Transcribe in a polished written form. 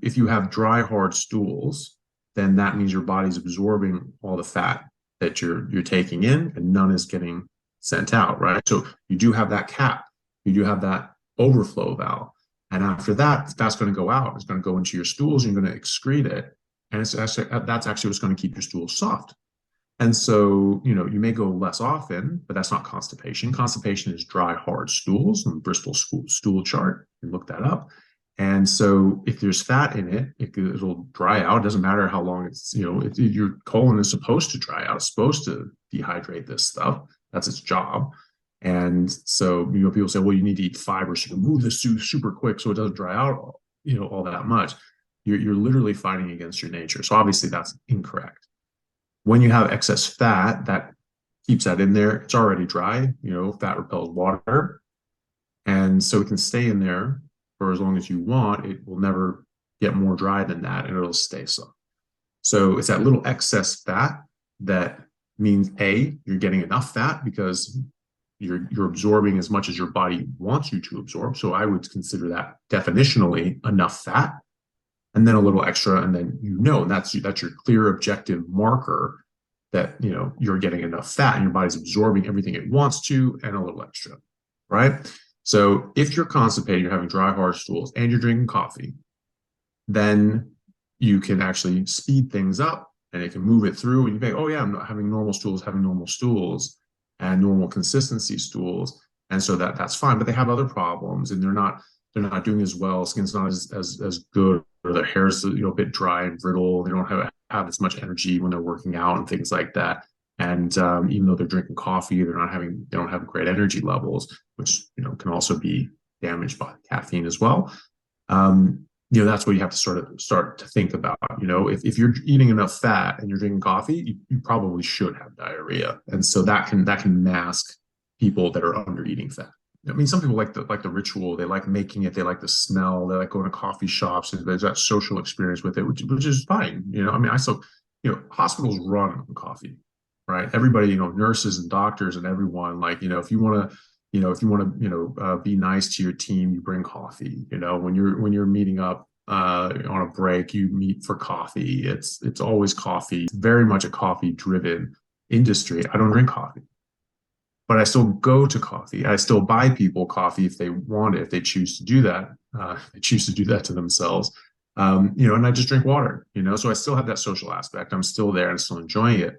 if you have dry, hard stools, then that means your body's absorbing all the fat that you're taking in, and none is getting sent out, right? So you do have that cap, you do have that overflow valve. And after that, that's going to go out. It's going to go into your stools. You're going to excrete it. And that's actually what's going to keep your stools soft. And so, you may go less often, but that's not constipation. Constipation is dry, hard stools on the Bristol stool chart. You can look that up. And so if there's fat in it, it'll dry out. It doesn't matter how long your colon is supposed to dry out. It's supposed to dehydrate this stuff. That's its job. And so, people say, well, you need to eat fiber so you can move this super quick so it doesn't dry out, all that much. You're literally fighting against your nature. So obviously that's incorrect. When you have excess fat, that keeps that in there. It's already dry. Fat repels water. And so it can stay in there for as long as you want. It will never get more dry than that, and it'll stay so. So it's that little excess fat that means, A, you're getting enough fat because you're absorbing as much as your body wants you to absorb. So I would consider that definitionally enough fat, and then a little extra, and then that's your clear objective marker that you're getting enough fat and your body's absorbing everything it wants to, and a little extra, right? So if you're constipated, you're having dry, hard stools, and you're drinking coffee, then you can actually speed things up, and it can move it through. And you think, oh yeah, I'm not having normal stools, and normal consistency stools, and so that's fine. But they have other problems, and they're not doing as well. Skin's not as good, or their hair's a bit dry and brittle. They don't have as much energy when they're working out and things like that. And even though they're drinking coffee, they don't have great energy levels, which can also be damaged by caffeine as well. That's what you have to start to think about. If you're eating enough fat and you're drinking coffee, you probably should have diarrhea, and so that can mask people that are under eating fat. I mean, some people like the ritual. They like making it. They like the smell. They like going to coffee shops. And there's that social experience with it, which is fine. I mean, hospitals run on coffee, right? Everybody, nurses and doctors and everyone, if you want to, be nice to your team, you bring coffee. When you're meeting up on a break, you meet for coffee. It's always coffee. It's very much a coffee-driven industry. I don't drink coffee, but I still go to coffee. I still buy people coffee if they want it, if they choose to do that. They choose to do that to themselves. And I just drink water. So I still have that social aspect. I'm still there and still enjoying it.